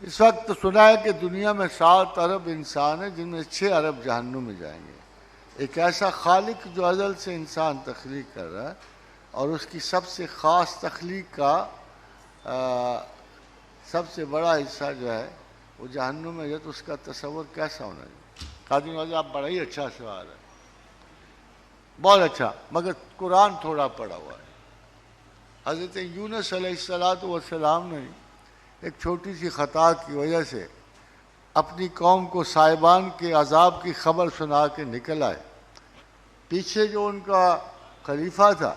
اس وقت سنا ہے کہ دنیا میں 7 ارب انسان ہیں جن میں 6 ارب جہنم میں جائیں گے۔ ایک ایسا خالق جو ازل سے انسان تخلیق کر رہا ہے اور اس کی سب سے خاص تخلیق کا سب سے بڑا حصہ جو ہے وہ جہنم میں ہے، تو اس کا تصور کیسا ہونا چاہیے؟ قادری نواز آپ بڑا ہی اچھا سوال ہے، بہت اچھا، مگر قرآن تھوڑا پڑا ہوا ہے۔ حضرت یونس علیہ السلام نے ایک چھوٹی سی خطا کی وجہ سے اپنی قوم کو سائبان کے عذاب کی خبر سنا کے نکل آئے۔ پیچھے جو ان کا خلیفہ تھا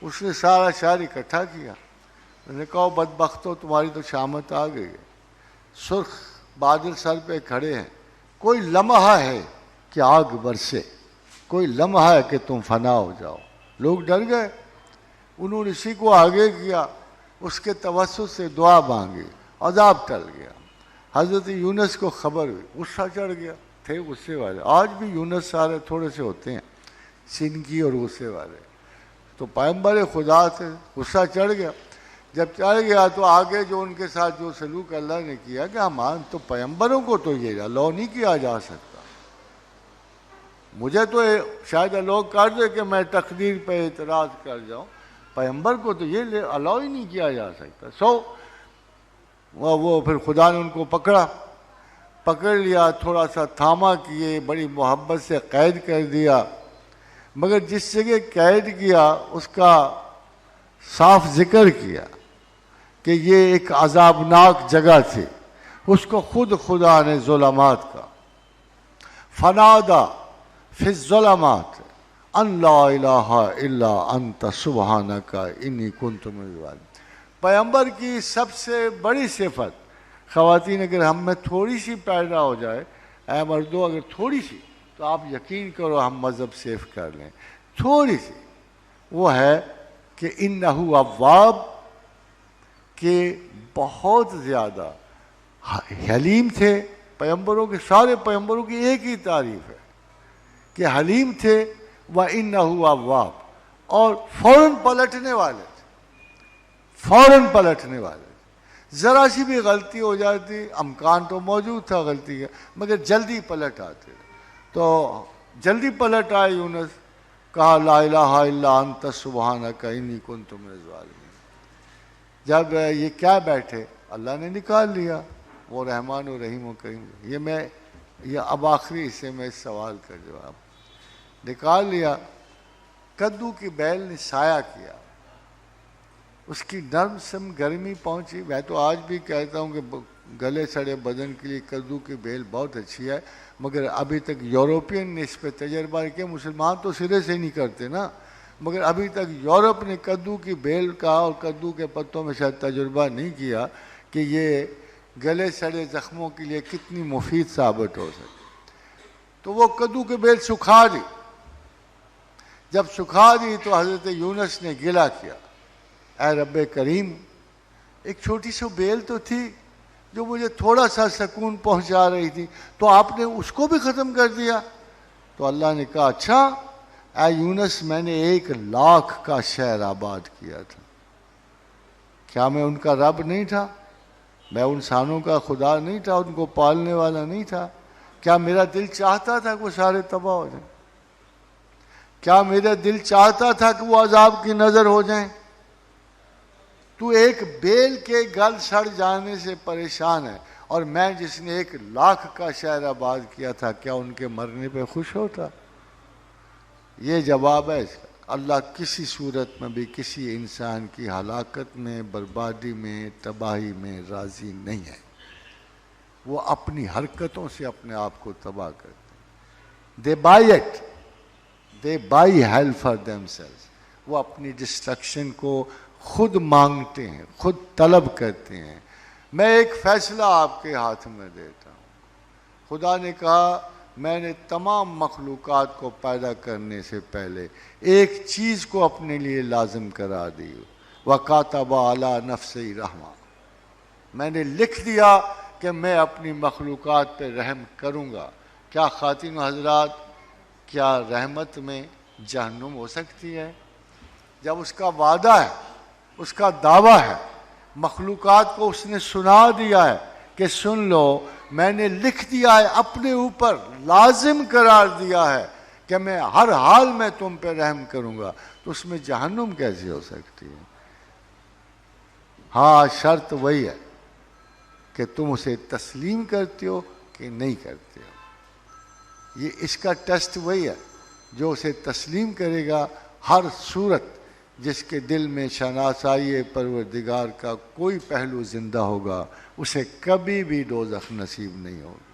اس نے سارا شہر اکٹھا کیا، انہوں نے کہا بدبختو تمہاری تو شامت آ گئی ہے، سرخ بادل سر پہ کھڑے ہیں، کوئی لمحہ ہے کہ آگ برسے، کوئی لمحہ ہے کہ تم فنا ہو جاؤ۔ لوگ ڈر گئے، انہوں نے اسی کو آگے کیا، اس کے توسط سے دعا مانگی، عذاب ٹل گیا۔ حضرت یونس کو خبر ہوئی، غصہ چڑھ گیا، تھے غصے والے، آج بھی یونس سارے تھوڑے سے ہوتے ہیں سنگی اور غصے والے، تو پیغمبر خدا سے غصہ چڑھ گیا۔ جب چڑھ گیا تو آگے جو ان کے ساتھ جو سلوک اللہ نے کیا کہ ہمان تو پیغمبروں کو تو یہ الاؤ نہیں کیا جا سکتا، مجھے تو شاید لوگ کر دے کہ میں تقدیر پہ اعتراض کر جاؤں، پیغمبر کو تو یہ الاؤ ہی نہیں کیا جا سکتا۔ وہ پھر خدا نے ان کو پکڑ لیا، تھوڑا سا تھاما کیے، بڑی محبت سے قید کر دیا، مگر جس جگہ قید کیا اس کا صاف ذکر کیا کہ یہ ایک عذابناک جگہ تھی، اس کو خود خدا نے ظلمات کا فنادا فی الظلمات ان لا الہ الا انت سبحانک انی کنت من الظالمین۔ پیغمبر کی سب سے بڑی صفت، خواتین اگر ہم میں تھوڑی سی پیدا ہو جائے، اے مردوں اگر تھوڑی سی، تو آپ یقین کرو ہم مذہب سیف کر لیں، تھوڑی سی، وہ ہے کہ انہو اواب، کہ بہت زیادہ حلیم تھے۔ پیغمبروں کے سارے پیغمبروں کی ایک ہی تعریف ہے کہ حلیم تھے، وَإِنَّهُ أَوَّابٌ، اور فوراً پلٹنے والے تھے، فوراً پلٹنے والے تھے۔ ذرا سی بھی غلطی ہو جاتی، امکان تو موجود تھا غلطی کا، مگر جلدی پلٹ آتے، تو جلدی پلٹ آئے یونس، کہا لا الہ الا انت سبحانک انی کنت من الظالمین۔ جب یہ کیا بیٹھے اللہ نے نکال لیا، وہ رحمان و رحیم و کریم۔ یہ اب آخری حصے میں اس سوال کا جواب نکال لیا۔ کدو کی بیل نے سایہ کیا، اس کی نرم سم گرمی پہنچی۔ میں تو آج بھی کہتا ہوں کہ گلے سڑے بدن کے لیے کدو کی بیل بہت اچھی ہے، مگر ابھی تک یورپین نے اس پہ تجربہ کیا، مسلمان تو سرے سے نہیں کرتے نا، مگر ابھی تک یورپ نے کدو کی بیل کا اور کدو کے پتوں میں شاید تجربہ نہیں کیا کہ یہ گلے سڑے زخموں کے لیے کتنی مفید ثابت ہو سکتی۔ تو وہ کدو کی بیل سکھا دی، جب سکھا دی تو حضرت یونس نے گلہ کیا، اے رب کریم، ایک چھوٹی سی بیل تو تھی جو مجھے تھوڑا سا سکون پہنچا رہی تھی، تو آپ نے اس کو بھی ختم کر دیا۔ تو اللہ نے کہا اچھا اے یونس، میں نے 1,00,000 کا شہر آباد کیا تھا، کیا میں ان کا رب نہیں تھا؟ میں انسانوں کا خدا نہیں تھا، ان کو پالنے والا نہیں تھا؟ کیا میرا دل چاہتا تھا کہ وہ سارے تباہ ہو جائیں؟ کیا میرا دل چاہتا تھا کہ وہ عذاب کی نظر ہو جائیں؟ تو ایک بیل کے گل سڑ جانے سے پریشان ہے، اور میں جس نے 1,00,000 کا شہر آباد کیا تھا، کیا ان کے مرنے پہ خوش ہوتا؟ یہ جواب ہے اس کا۔ اللہ کسی صورت میں بھی کسی انسان کی ہلاکت میں، بربادی میں، تباہی میں راضی نہیں ہے، وہ اپنی حرکتوں سے اپنے آپ کو تباہ کرتے ہیں۔ they buy hell for themselves، وہ اپنی ڈسٹرکشن کو خود مانگتے ہیں، خود طلب کرتے ہیں۔ میں ایک فیصلہ آپ کے ہاتھ میں دیتا ہوں۔ خدا نے کہا میں نے تمام مخلوقات کو پیدا کرنے سے پہلے ایک چیز کو اپنے لیے لازم کرا دی، وَكَاتَبَ عَلَى نَفْسِهِ رَحْمَةً، میں نے لکھ دیا کہ میں اپنی مخلوقات پہ رحم کروں گا۔ کیا خواتین و حضرات، کیا رحمت میں جہنم ہو سکتی ہے؟ جب اس کا وعدہ ہے، اس کا دعویٰ ہے، مخلوقات کو اس نے سنا دیا ہے کہ سن لو میں نے لکھ دیا ہے اپنے اوپر، لازم قرار دیا ہے کہ میں ہر حال میں تم پہ رحم کروں گا، تو اس میں جہنم کیسے ہو سکتی ہے؟ ہاں شرط وہی ہے کہ تم اسے تسلیم کرتے ہو کہ نہیں کرتے ہو۔ یہ اس کا ٹیسٹ وہی ہے، جو اسے تسلیم کرے گا ہر صورت، جس کے دل میں شناسائی پروردگار کا کوئی پہلو زندہ ہوگا، اسے کبھی بھی دوزخ نصیب نہیں ہوگا۔